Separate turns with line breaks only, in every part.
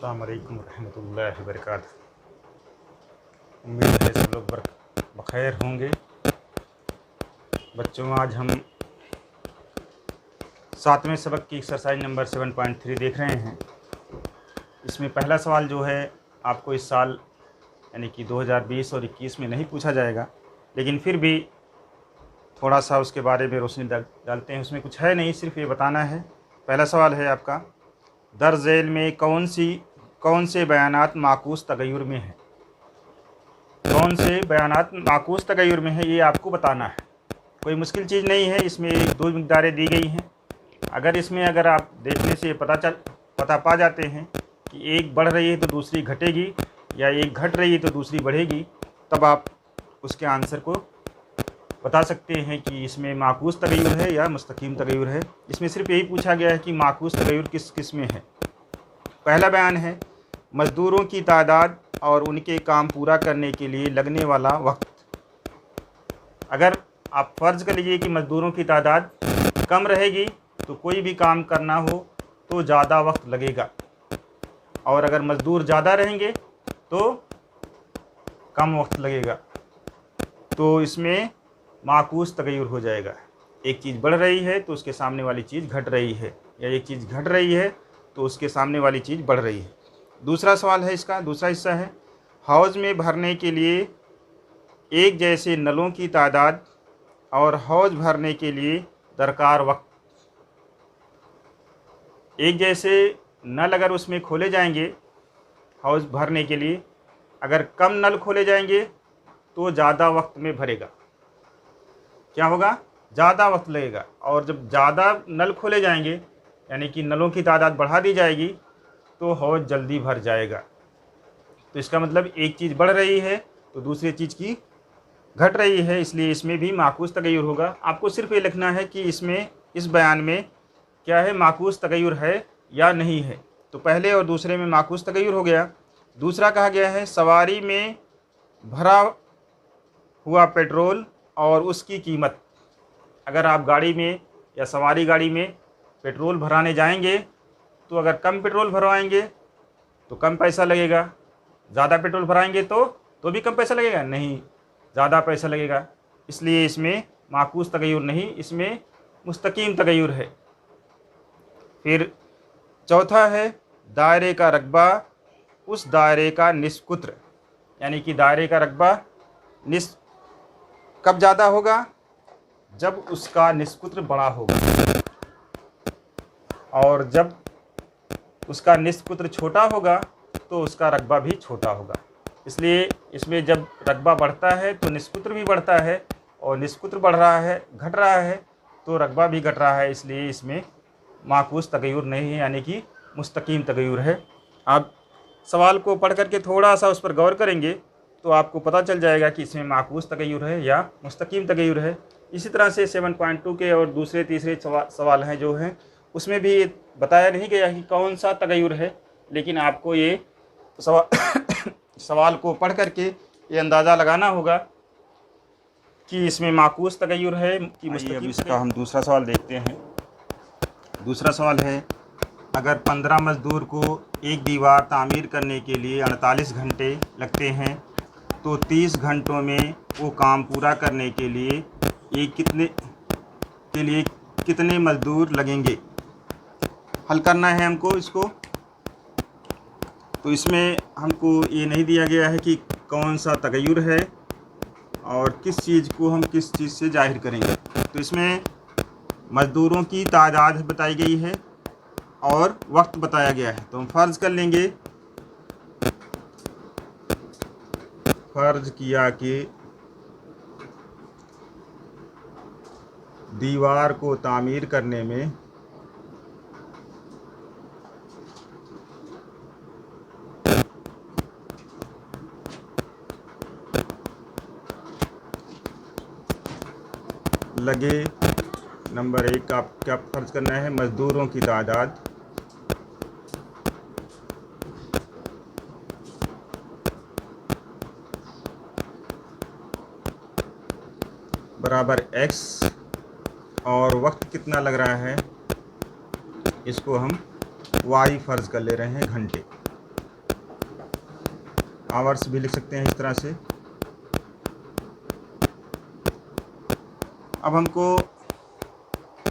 अस्सलाम वालेकुम रहमतुल्लाहि व बरकातुहू। उम्मीद है सब लोग बखैर होंगे। बच्चों, आज हम 7वें सबक की एक्सरसाइज नंबर 7.3 देख रहे हैं। इसमें पहला सवाल जो है आपको इस साल यानी कि 2020 और 21 में नहीं पूछा जाएगा, लेकिन फिर भी थोड़ा सा उसके बारे में रोशनी डालते हैं। उसमें कुछ है नहीं, सिर्फ ये बताना है। पहला सवाल है आपका, दर्ज झेल में कौन से बयानात माकूस तगय्युर में है। कौन से बयानात माकूस तगय्युर में है, ये आपको बताना है। कोई मुश्किल चीज़ नहीं है। इसमें दो मिक़दारें दी गई हैं। अगर आप देखने से पता पा जाते हैं कि एक बढ़ रही है तो दूसरी घटेगी, या एक घट रही है तो दूसरी बढ़ेगी, तब आप उसके आंसर को बता सकते हैं कि इसमें माकूस तगय्युर है या मुस्तकीम तगय्युर है। इसमें सिर्फ यही पूछा गया है कि माकूस तगय्युर किस किस में है। पहला बयान है मज़दूरों की तादाद और उनके काम पूरा करने के लिए लगने वाला वक्त। अगर आप फ़र्ज़ कर लीजिए कि मज़दूरों की तादाद कम रहेगी तो कोई भी काम करना हो तो ज़्यादा वक्त लगेगा, और अगर मज़दूर ज़्यादा रहेंगे तो कम वक्त लगेगा। तो इसमें माकूस तगय्युर हो जाएगा। एक चीज़ बढ़ रही है तो उसके सामने वाली चीज़ घट रही है, या एक चीज़ घट रही है तो उसके सामने वाली चीज़ बढ़ रही है। दूसरा सवाल है, इसका दूसरा हिस्सा है, हौज़ में भरने के लिए एक जैसे नलों की तादाद और हौज़ भरने के लिए दरकार वक्त। एक जैसे नल अगर उसमें खोले जाएंगे हौज़ भरने के लिए, अगर कम नल खोले जाएंगे तो ज़्यादा वक्त में भरेगा। क्या होगा? ज़्यादा वक्त लगेगा। और जब ज़्यादा नल खोले जाएंगे यानी कि नलों की तादाद बढ़ा दी जाएगी तो हौज़ जल्दी भर जाएगा। तो इसका मतलब एक चीज़ बढ़ रही है तो दूसरी चीज़ की घट रही है, इसलिए इसमें भी माकूस तगय्युर होगा। आपको सिर्फ ये लिखना है कि इसमें इस बयान में क्या है, माकूस तगय्युर है या नहीं है। तो पहले और दूसरे में माकूस तगय्युर हो गया। दूसरा कहा गया है सवारी में भरा हुआ पेट्रोल और उसकी कीमत। अगर आप गाड़ी में या सवारी गाड़ी में पेट्रोल भराने जाएंगे तो अगर कम पेट्रोल भरवाएंगे तो कम पैसा लगेगा, ज़्यादा पेट्रोल भराएंगे तो भी कम पैसा लगेगा, नहीं, ज़्यादा पैसा लगेगा। इसलिए इसमें माकूस तगय्युर नहीं, इसमें मुस्तकीम तगय्युर है। फिर चौथा है दायरे का रकबा उस दायरे का निस्फ कुत्र। यानी कि दायरे का रकबा निस्फ कब ज़्यादा होगा? जब उसका निस्फ कुत्र बड़ा होगा, और जब उसका निस्फ कुत्र छोटा होगा तो उसका रकबा भी छोटा होगा। इसलिए इसमें जब रकबा बढ़ता है तो निस्फ कुत्र भी बढ़ता है, और निस्फ कुत्र बढ़ रहा है, घट रहा है, तो रकबा भी घट रहा है। इसलिए इसमें माकूस तगय्युर नहीं है, यानी कि मुस्तकीम तगय्युर है। आप सवाल को पढ़ करके थोड़ा सा उस पर गौर करेंगे तो आपको पता चल जाएगा कि इसमें माकूस तगय्युर है या मुस्तकीम तगय्युर है। इसी तरह से 7.2 के और दूसरे तीसरे सवाल हैं जो हैं, उसमें भी बताया नहीं गया कि कौन सा तगय्युर है, लेकिन आपको ये सवाल को पढ़ करके ये अंदाज़ा लगाना होगा कि इसमें माकूस तगय्युर है कि मुस्तकीम। इसका हम दूसरा सवाल देखते हैं। दूसरा सवाल है, अगर 15 मज़दूर को एक दीवार तामीर करने के लिए 48 घंटे लगते हैं तो 30 घंटों में वो काम पूरा करने के लिए कितने मज़दूर लगेंगे? हल करना है हमको इसको। तो इसमें हमको ये नहीं दिया गया है कि कौन सा तगय्युर है और किस चीज़ को हम किस चीज़ से जाहिर करेंगे। तो इसमें मज़दूरों की तादाद बताई गई है और वक्त बताया गया है। तो हम फ़र्ज़ कर लेंगे, फ़र्ज़ किया कि दीवार को तामीर करने में लगे, नंबर 1 का क्या फ़र्ज़ करना है, मज़दूरों की तादाद बराबर x, और वक्त कितना लग रहा है इसको हम y फ़र्ज़ कर ले रहे हैं, घंटे। आवर्स भी लिख सकते हैं इस तरह से। अब हमको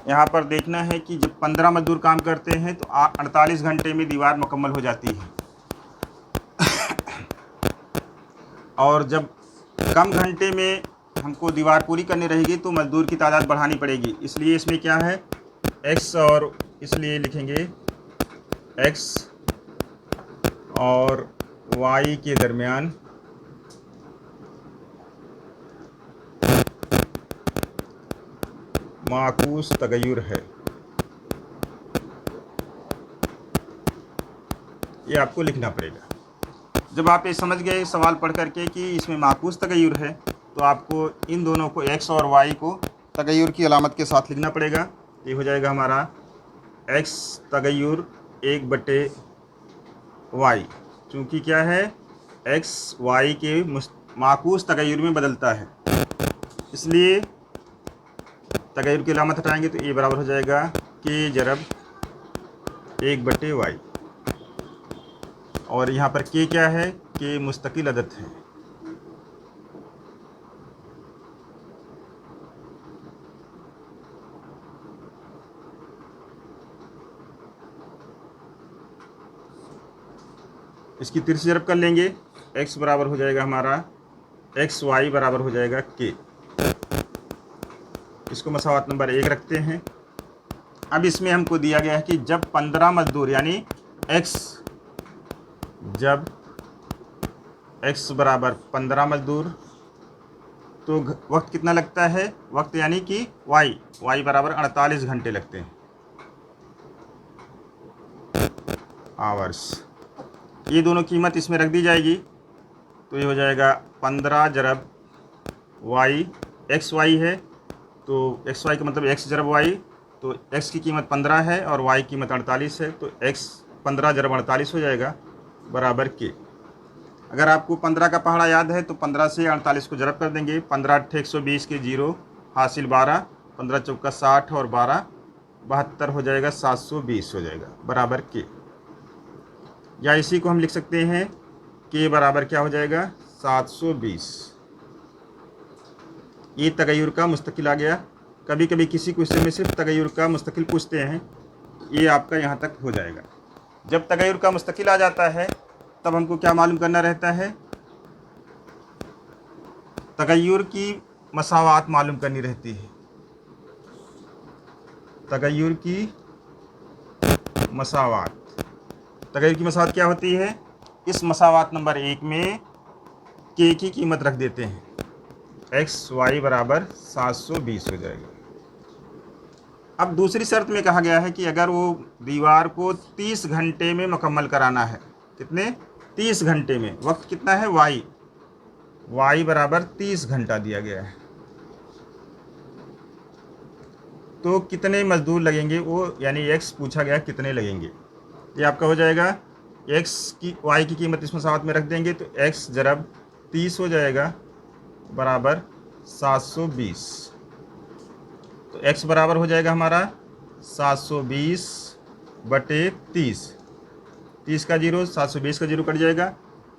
यहाँ पर देखना है कि जब 15 मजदूर काम करते हैं तो 48 घंटे में दीवार मुकम्मल हो जाती है, और जब कम घंटे में हमको दीवार पूरी करनी रहेगी तो मजदूर की तादाद बढ़ानी पड़ेगी। इसलिए इसमें क्या है, x, और इसलिए लिखेंगे x और y के दरमियान माकूस तगय्युर है। ये आपको लिखना पड़ेगा। जब आप ये समझ गए सवाल पढ़ करके कि इसमें माकूस तगय्युर है, तो आपको इन दोनों को x और y को तगय्युर की अलामत के साथ लिखना पड़ेगा। ये हो जाएगा हमारा x तगय्युर 1/y, चूँकि क्या है x y के माकूस तगय्युर में बदलता है, इसलिए तगय्युर की अलामत हटाएंगे तो ये बराबर हो जाएगा k ज़रब 1/y। और यहाँ पर k क्या है, k मुस्तकिल अदद है। इसकी तिरछी ज़रब कर लेंगे, x बराबर हो जाएगा हमारा xy बराबर हो जाएगा k। इसको मसावत नंबर 1 रखते हैं। अब इसमें हमको दिया गया है कि जब 15 मजदूर यानी जब x बराबर 15 मजदूर तो वक्त कितना लगता है, वक्त यानी कि y बराबर 48 घंटे लगते हैं, आवर्स। ये दोनों कीमत इसमें रख दी जाएगी तो ये हो जाएगा 15 ज़रब y, xy है तो xy का मतलब x ज़रब y, तो x की कीमत 15 है और y की कीमत 48 है, तो x 15 ज़रब 48 हो जाएगा बराबर k। अगर आपको 15 का पहाड़ा याद है तो 15 से 48 को ज़रब कर देंगे, 15 × 120 के 0 हासिल 12, 15 चौका 60 और 12 72 हो जाएगा, 720 हो जाएगा बराबर k। या इसी को हम लिख सकते हैं k बराबर क्या हो जाएगा 720। ये तगय्युर का मुस्तकिल आ गया। कभी कभी किसी क्वेश्चन में सिर्फ तगय्युर का मुस्तकिल पूछते हैं, ये आपका यहाँ तक हो जाएगा। जब तगय्युर का मुस्तकिल आ जाता है तब हमको क्या मालूम करना रहता है, तगय्युर की मसावात मालूम करनी रहती है। तगय्युर की मसावात, तगय्युर की मसावात क्या होती है, इस मसावात नंबर 1 में k की कीमत रख देते हैं, xy बराबर 720 हो जाएगा। अब दूसरी शर्त में कहा गया है कि अगर वो दीवार को 30 घंटे में मुकम्मल कराना है, कितने 30 घंटे में, वक्त कितना है y बराबर 30 घंटा दिया गया है, तो कितने मजदूर लगेंगे वो, यानी x पूछा गया कितने लगेंगे। ये आपका हो जाएगा y की कीमत इस मसावत में रख देंगे तो x ज़रब 30 हो जाएगा बराबर 720। तो x बराबर हो जाएगा हमारा 720 बटे 30, 30 का 0 720 का 0 कट जाएगा,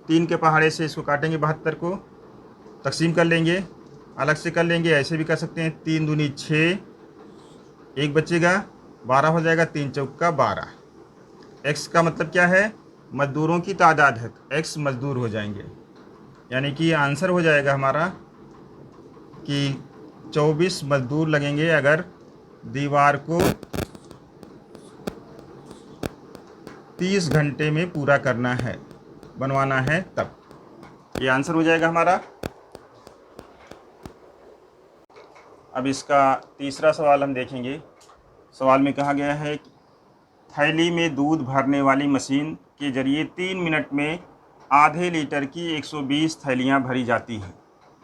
3 के पहाड़े से इसको काटेंगे 72 को, तकसीम कर लेंगे, अलग से कर लेंगे, ऐसे भी कर सकते हैं, 3 दूनी 6, 1 बचेगा 12 हो जाएगा, 3 चौका 12। x का मतलब क्या है, मजदूरों की तादाद है, तो x मजदूर हो जाएंगे, यानी कि आंसर हो जाएगा हमारा कि 24 मजदूर लगेंगे अगर दीवार को 30 घंटे में पूरा करना है, बनवाना है, तब ये आंसर हो जाएगा हमारा। अब इसका तीसरा सवाल हम देखेंगे। सवाल में कहा गया है कि थैली में दूध भरने वाली मशीन के जरिए 3 मिनट में आधे लीटर की 120 थैलियाँ भरी जाती हैं,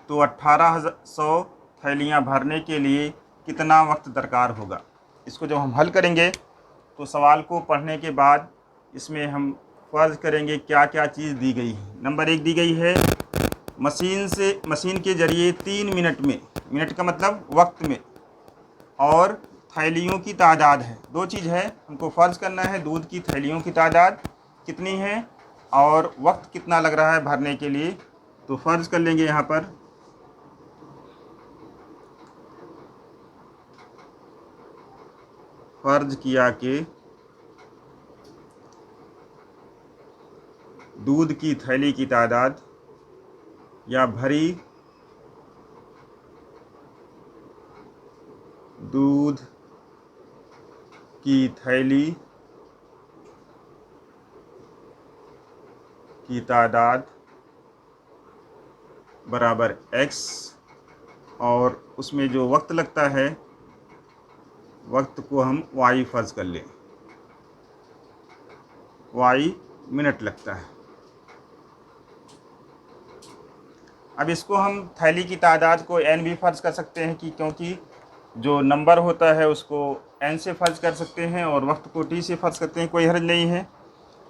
तो 1800 थैलियाँ भरने के लिए कितना वक्त दरकार होगा। इसको जब हम हल करेंगे तो सवाल को पढ़ने के बाद इसमें हम फ़र्ज़ करेंगे क्या क्या चीज़ दी गई है। नंबर 1 दी गई है मशीन के ज़रिए 3 मिनट में, मिनट का मतलब वक्त में, और थैलियों की तादाद है। 2 चीज़ है, हमको फ़र्ज़ करना है दूध की थैलियों की तादाद कितनी है और वक्त कितना लग रहा है भरने के लिए। तो फ़र्ज़ कर लेंगे यहाँ पर फ़र्ज़ किया कि दूध की थैली की तादाद या भरी दूध की थैली की तादाद बराबर x और उसमें जो वक्त लगता है वक्त को हम y फ़र्ज़ कर लें, y मिनट लगता है। अब इसको हम थैली की तादाद को n भी फ़र्ज़ कर सकते हैं कि क्योंकि जो नंबर होता है उसको n से फ़र्ज़ कर सकते हैं और वक्त को t से फ़र्ज़ करते हैं, कोई हर्ज नहीं है।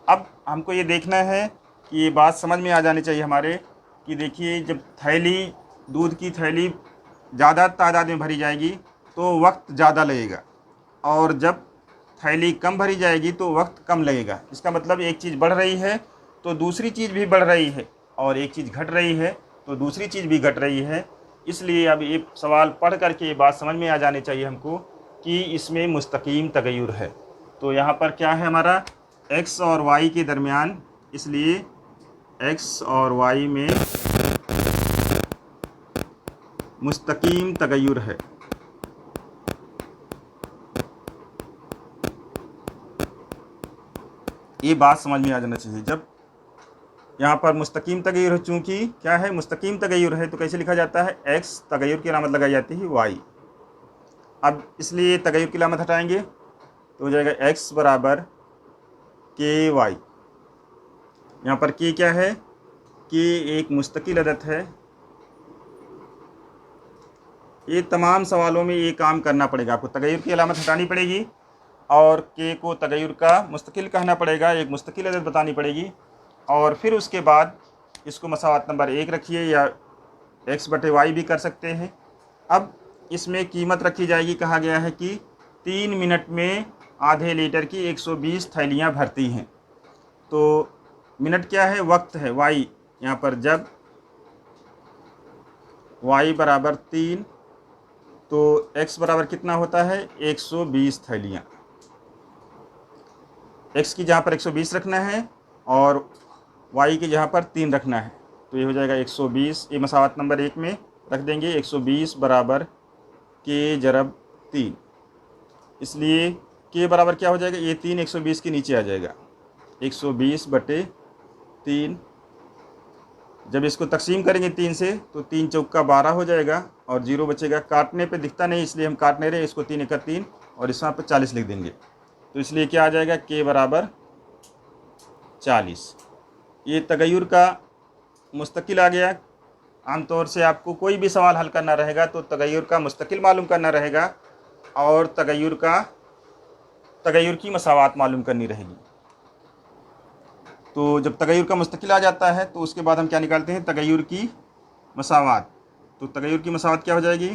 अब हमको ये देखना है कि ये बात समझ में आ जानी चाहिए हमारे कि देखिए जब थैली दूध की थैली ज़्यादा तादाद में भरी जाएगी तो वक्त ज़्यादा लगेगा और जब थैली कम भरी जाएगी तो वक्त कम लगेगा। इसका मतलब एक चीज़ बढ़ रही है तो दूसरी चीज़ भी बढ़ रही है और एक चीज़ घट रही है तो दूसरी चीज़ भी घट रही है। इसलिए अब ये सवाल पढ़ करके ये बात समझ में आ जानी चाहिए हमको कि इसमें मुस्तकीम तगय्युर है। तो यहाँ पर क्या है हमारा x और y के दरमियान, इसलिए x और y में मुस्तकीम तगय्युर है। ये बात समझ में आ जाना चाहिए। जब यहाँ पर मुस्तकीम तगय्युर है, चूँकि क्या है मुस्तकीम तगय्युर है तो कैसे लिखा जाता है x, तगय्युर की अलामत लगाई जाती है y। अब इसलिए तगय्युर की अलामत हटाएंगे तो हो जाएगा x बराबर KY। यहाँ पर k क्या है, k एक मुस्तकिल अदद है। ये तमाम सवालों में ये काम करना पड़ेगा आपको, तगय्युर की अलामत हटानी पड़ेगी और k को तगय्युर का मुस्तकिल कहना पड़ेगा, एक मुस्तकिल अदद बतानी पड़ेगी और फिर उसके बाद इसको मसावत नंबर 1 रखिए या x बटे y भी कर सकते हैं। अब इसमें कीमत रखी जाएगी, कहा गया है कि 3 मिनट में आधे लीटर की 120 थैलियाँ भरती हैं। तो मिनट क्या है, वक्त है y। यहाँ पर जब y बराबर 3 तो x बराबर कितना होता है 120 थैलियाँ। x की जहाँ पर 120 रखना है और y की जहाँ पर 3 रखना है तो ये हो जाएगा 120। ये मसावत नंबर 1 में रख देंगे 120 बराबर k जरब 3। इसलिए k बराबर क्या हो जाएगा, ये 3 120 के नीचे आ जाएगा, 120 बटे 3। जब इसको तकसीम करेंगे 3 से तो 3 चौका 12 हो जाएगा और 0 बचेगा। काटने पे दिखता नहीं इसलिए हम काट नहीं रहे, इसको 3 एका 3 और इस यहाँ पर 40 लिख देंगे। तो इसलिए क्या आ जाएगा, k बराबर 40। ये तगय्युर का मुस्तकिल आ गया। आमतौर से आपको कोई भी सवाल हल करना रहेगा तो तगय्युर का मुस्तकिल मालूम करना रहेगा और तगय्युर की मसावत मालूम करनी रहेगी। तो जब तगय्युर का मुस्तकिल आ जाता है तो उसके बाद हम क्या निकालते हैं, तगय्युर की मसावत। तो तगय्युर की मसावत क्या हो जाएगी,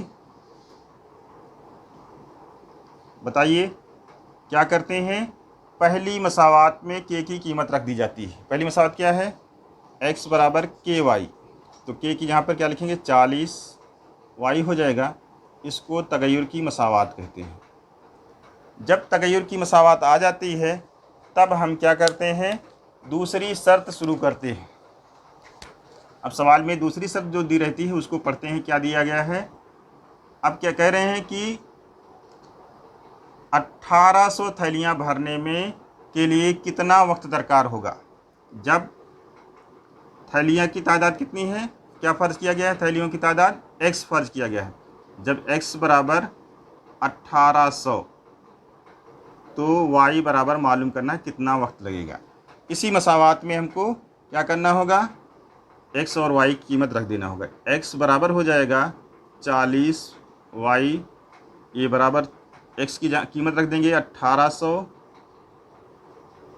बताइए क्या करते हैं। पहली मसावत में k की कीमत रख दी जाती है। पहली मसावत क्या है, x बराबर KY। तो k की यहाँ पर क्या लिखेंगे 40, y हो जाएगा। इसको तगय्युर की मसावत कहते हैं। जब तगय्युर की मसावत आ जाती है तब हम क्या करते हैं, दूसरी शर्त शुरू करते हैं। अब सवाल में दूसरी शर्त जो दी रहती है उसको पढ़ते हैं, क्या दिया गया है। अब क्या कह रहे हैं कि 1800 थैलियाँ भरने में के लिए कितना वक्त दरकार होगा। जब थैलियाँ की तादाद कितनी है, क्या फ़र्ज़ किया गया है, थैलियों की तादाद x फ़र्ज़ किया गया है। जब x बराबर 1800 तो y बराबर मालूम करना है कितना वक्त लगेगा। इसी मसावत में हमको क्या करना होगा, x और y की कीमत रख देना होगा। x बराबर हो जाएगा 40, y ये बराबर x की कीमत रख देंगे 1800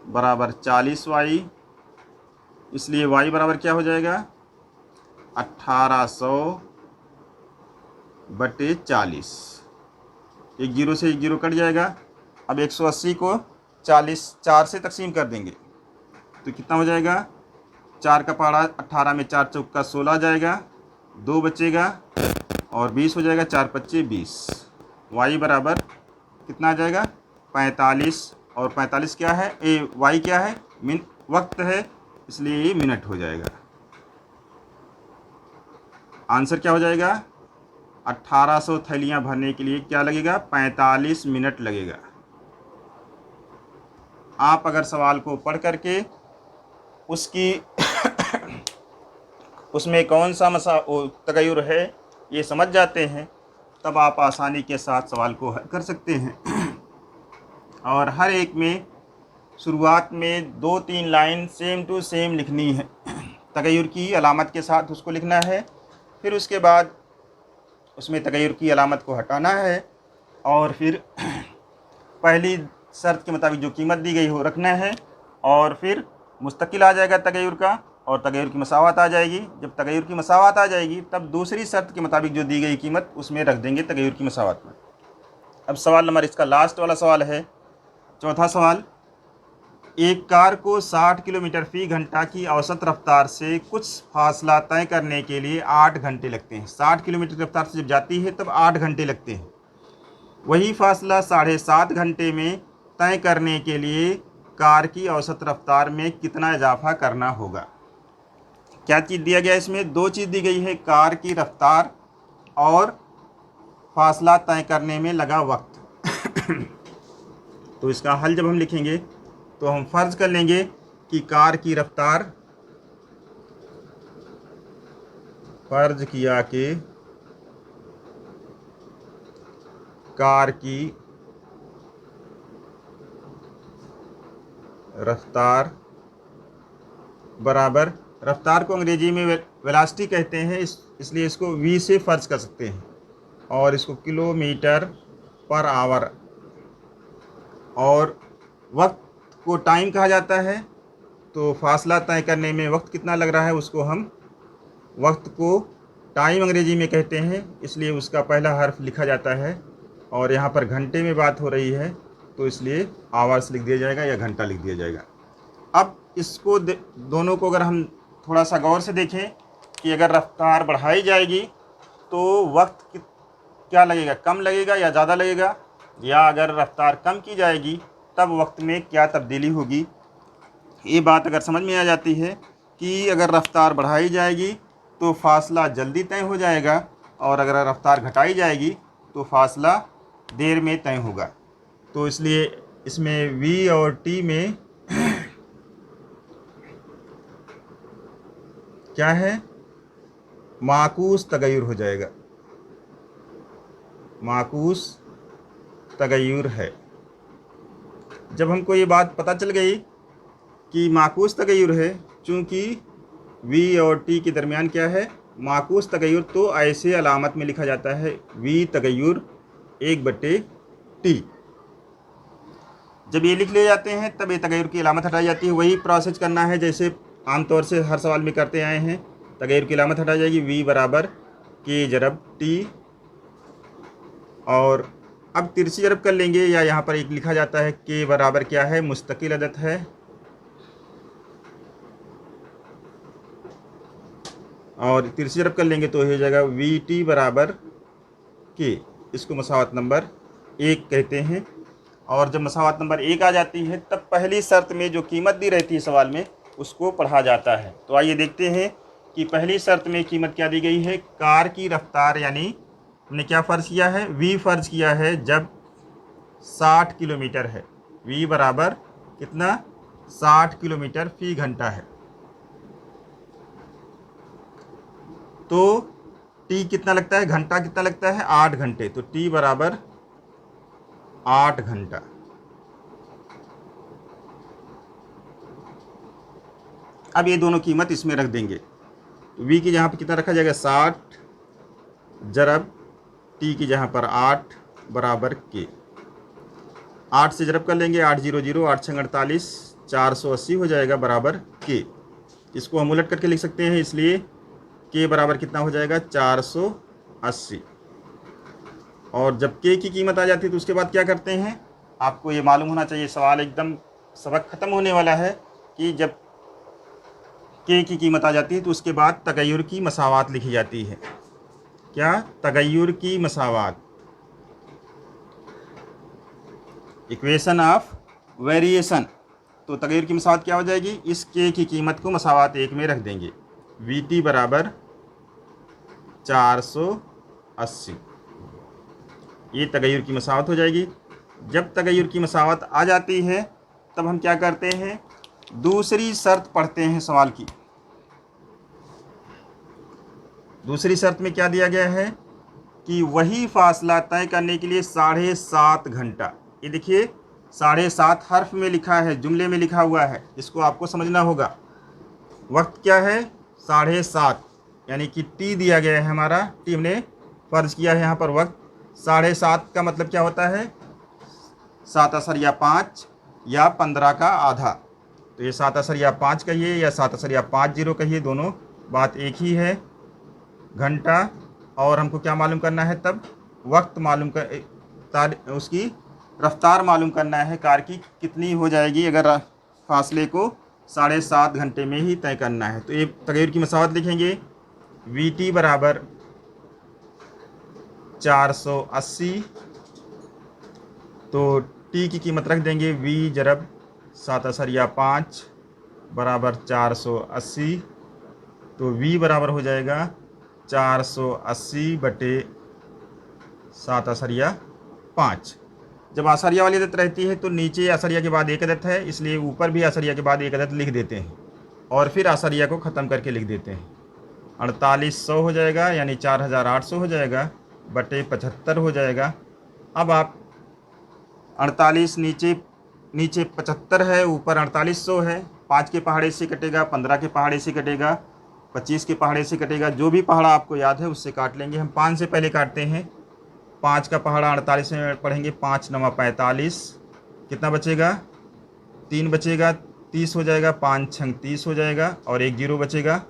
बराबर 40y। इसलिए y बराबर क्या हो जाएगा 1800 बटे 40। एक जीरो से एक जीरो कट जाएगा। अब 180 को 4 से तकसीम कर देंगे तो कितना हो जाएगा 4 का पहाड़ा 18 में 4 चौका 16 जाएगा, 2 बचेगा और 20 हो जाएगा, 4 पच्चे 20। वाई बराबर कितना आ जाएगा 45, और 45 क्या है, वाई क्या है, वक्त है, इसलिए ये मिनट हो जाएगा। आंसर क्या हो जाएगा, 1800 थैलियाँ भरने के लिए क्या लगेगा, 45 मिनट लगेगा। आप अगर सवाल को पढ़ करके उसकी उसमें कौन सा तगय्युर है ये समझ जाते हैं, तब आप आसानी के साथ सवाल को हल कर सकते हैं। और हर एक में शुरुआत में 2-3 लाइन सेम टू सेम लिखनी है, तगय्युर की अलामत के साथ उसको लिखना है। फिर उसके बाद उसमें तगय्युर की अलामत को हटाना है और फिर पहली शर्त के मुताबिक जो कीमत दी गई हो रखना है, और फिर मुस्तकिल आ जाएगा तगय्युर का और तगय्युर की मसावत आ जाएगी। जब तगय्युर की मसावत आ जाएगी तब दूसरी शर्त के मुताबिक जो दी गई कीमत उसमें रख देंगे तगय्युर की मसावत में। अब सवाल नंबर इसका लास्ट वाला सवाल है, चौथा सवाल। एक कार को 60 किलोमीटर फ़ी घंटा की औसत रफ्तार से कुछ फासला तय करने के लिए 8 घंटे लगते हैं। 60 किलोमीटर की रफ्तार से जब जाती है तब 8 घंटे लगते हैं। वही फासला 7.5 घंटे में तय करने के लिए कार की औसत रफ्तार में कितना इजाफा करना होगा। क्या चीज़ दिया गया, इसमें 2 चीज़ दी गई है, कार की रफ्तार और फासला तय करने में लगा वक्त। तो इसका हल जब हम लिखेंगे तो हम फ़र्ज़ कर लेंगे कि कार की रफ्तार, फ़र्ज़ किया कि कार की रफ्तार बराबर, रफ्तार को अंग्रेजी में वेलोसिटी कहते हैं, इसलिए इसको वी से फ़र्ज़ कर सकते हैं, और इसको किलोमीटर पर आवर, और वक्त को टाइम कहा जाता है। तो फासला तय करने में वक्त कितना लग रहा है उसको हम वक्त को टाइम अंग्रेजी में कहते हैं, इसलिए उसका पहला हर्फ लिखा जाता है। और यहाँ पर घंटे में बात हो रही है तो इसलिए आवर्स लिख दिया जाएगा या घंटा लिख दिया जाएगा। अब इसको दोनों को अगर हम थोड़ा सा गौर से देखें कि अगर रफ्तार बढ़ाई जाएगी तो वक्त क्या लगेगा, कम लगेगा या ज़्यादा लगेगा, या अगर रफ्तार कम की जाएगी तब वक्त में क्या तब्दीली होगी। ये बात अगर समझ में आ जाती है कि अगर रफ्तार बढ़ाई जाएगी तो फासला जल्दी तय हो जाएगा, और अगर रफ्तार घटाई जाएगी तो फासला देर में तय होगा। तो इसलिए इसमें v और t में क्या है, माकूस तगय्युर हो जाएगा, माकूस तगय्युर है। जब हमको ये बात पता चल गई कि माकूस तगय्युर है, चूँकि v और t के दरमियान क्या है, माकूस तगय्युर, तो ऐसे अलामत में लिखा जाता है v तगय्युर 1/t। जब ये लिख ले जाते हैं तब ये तगय्युर की अलामत हटाई जाती है। वही प्रोसेस करना है जैसे आमतौर से हर सवाल में करते आए हैं। तगय्युर की अलामत हटाई जाएगी, v बराबर k ज़रब t, और अब तिरछी ज़रब कर लेंगे, या यहाँ पर एक लिखा जाता है k बराबर क्या है, मुस्तकिल अदद है, और तिरछी ज़रब कर लेंगे तो हो जाएगा vt बराबर k। इसको मसावत नंबर 1 कहते हैं। और जब मसावत नंबर 1 आ जाती है तब पहली शर्त में जो कीमत दी रहती है सवाल में उसको पढ़ा जाता है। तो आइए देखते हैं कि पहली शर्त में कीमत क्या दी गई है। कार की रफ्तार, यानी हमने क्या फ़र्ज़ किया है, v फ़र्ज़ किया है जब 60 किलोमीटर है, v बराबर कितना, 60 किलोमीटर फ़ी घंटा है। तो t कितना लगता है, घंटा कितना लगता है, 8 घंटे, तो t बराबर 8 घंटा। अब ये दोनों कीमत इसमें रख देंगे। v की जहाँ पर कितना रखा जाएगा, 60 ज़रब t की जहाँ पर 8 बराबर k। 8 से ज़रब कर लेंगे, 8 0 0, 8 6 48, 480 हो जाएगा बराबर k। इसको हम उलट करके लिख सकते हैं, इसलिए k बराबर कितना हो जाएगा, 480। और जब k की कीमत आ जाती है तो उसके बाद क्या करते हैं, आपको ये मालूम होना चाहिए। सवाल एकदम सबक ख़त्म होने वाला है कि जब के की कीमत आ जाती है तो उसके बाद तगय्युर की मसावात लिखी जाती है। क्या? तगय्युर की मसावात, इक्वेशन ऑफ वेरिएशन। तो तगय्युर की मसावात क्या हो जाएगी? इस के की कीमत को मसावात 1 में रख देंगे। वी टी बराबर 480, ये तगय्युर की मसावत हो जाएगी। जब तगय्युर की मसावत आ जाती है तब हम क्या करते हैं? दूसरी शर्त पढ़ते हैं सवाल की। दूसरी शर्त में क्या दिया गया है कि वही फासला तय करने के लिए 7.5 घंटा, ये देखिए 7.5 हर्फ में लिखा है, जुमले में लिखा हुआ है, इसको आपको समझना होगा। वक्त क्या है? 7.5, यानी कि टी दिया गया है हमारा, टी हमने फर्ज किया है यहाँ पर वक्त। 7.5 का मतलब क्या होता है? 7.5 या 15 का आधा। तो ये 7.5 कहिए या 7.50 कहिए, दोनों बात एक ही है। घंटा, और हमको क्या मालूम करना है तब? वक्त मालूम कर, उसकी रफ्तार मालूम करना है, कार की कितनी हो जाएगी अगर फासले को 7.5 घंटे में ही तय करना है। तो ये तगय्युर की मसावत लिखेंगे। वी टी बराबर 480, तो टी की कीमत रख देंगे वी जरब 7.5 बराबर 480, तो वी बराबर हो जाएगा 480 बटे 7.5। जब आसरिया वाली अदद रहती है तो नीचे आसरिया के बाद एक अदद है, इसलिए ऊपर भी आसरिया के बाद एक अदद लिख देते हैं और फिर आसरिया को ख़त्म करके लिख देते हैं। 4800 हो जाएगा, यानी 4800 हो जाएगा बटे 75 हो जाएगा। अब आप 48 नीचे 75 है, ऊपर 4800 है, 5 के पहाड़े से कटेगा, 15 के पहाड़े से कटेगा, 25 के पहाड़े से कटेगा, जो भी पहाड़ा आपको याद है उससे काट लेंगे। हम 5 से पहले काटते हैं। 5 का पहाड़ा 48 में पढ़ेंगे, 5 9 45, कितना बचेगा? 3 बचेगा, 30 हो जाएगा, 5 6 30 हो जाएगा और एक 0 बचेगा।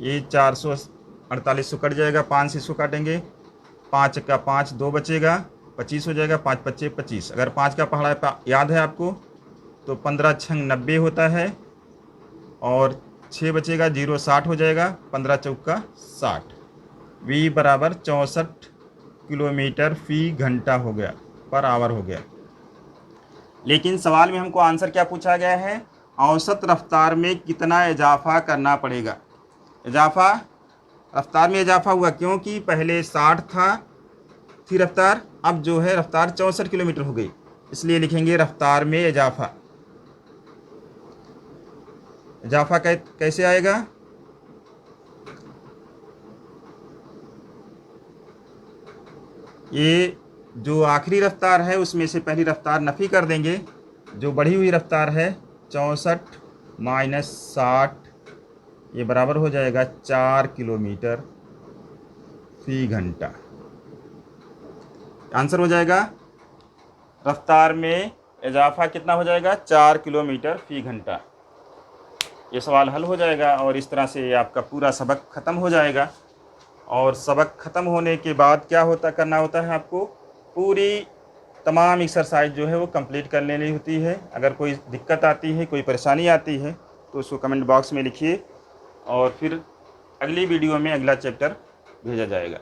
ये 448 कट जाएगा, 5 से इसको काटेंगे, 5 का 5 2 बचेगा, 25 हो जाएगा, 5 5 25। अगर 5 का पहाड़ा याद है आपको तो 15 6 90 होता है और 6 बचेगा, 0 60 हो जाएगा, 15 चौका 60। वी बराबर 64 किलोमीटर फी घंटा हो गया, पर आवर हो गया। लेकिन सवाल में हमको आंसर क्या पूछा गया है? औसत रफ्तार में कितना इजाफा करना पड़ेगा। इजाफा, रफ्तार में इजाफा हुआ क्योंकि पहले 60 थी रफ्तार, अब जो है रफ्तार 64 किलोमीटर हो गई, इसलिए लिखेंगे रफ्तार में इजाफा। इजाफा कैसे आएगा? ये जो आखिरी रफ्तार है उसमें से पहली रफ्तार नफ़ी कर देंगे, जो बढ़ी हुई रफ्तार है 64 माइनस 60, ये बराबर हो जाएगा 4 किलोमीटर फी घंटा। आंसर हो जाएगा रफ्तार में इजाफा कितना हो जाएगा? 4 किलोमीटर फी घंटा। ये सवाल हल हो जाएगा और इस तरह से आपका पूरा सबक ख़त्म हो जाएगा। और सबक ख़त्म होने के बाद क्या करना होता है आपको? पूरी तमाम एक्सरसाइज जो है वो कंप्लीट कर लेनी होती है। अगर कोई दिक्कत आती है, कोई परेशानी आती है तो उसको कमेंट बॉक्स में लिखिए और फिर अगली वीडियो में अगला चैप्टर भेजा जाएगा।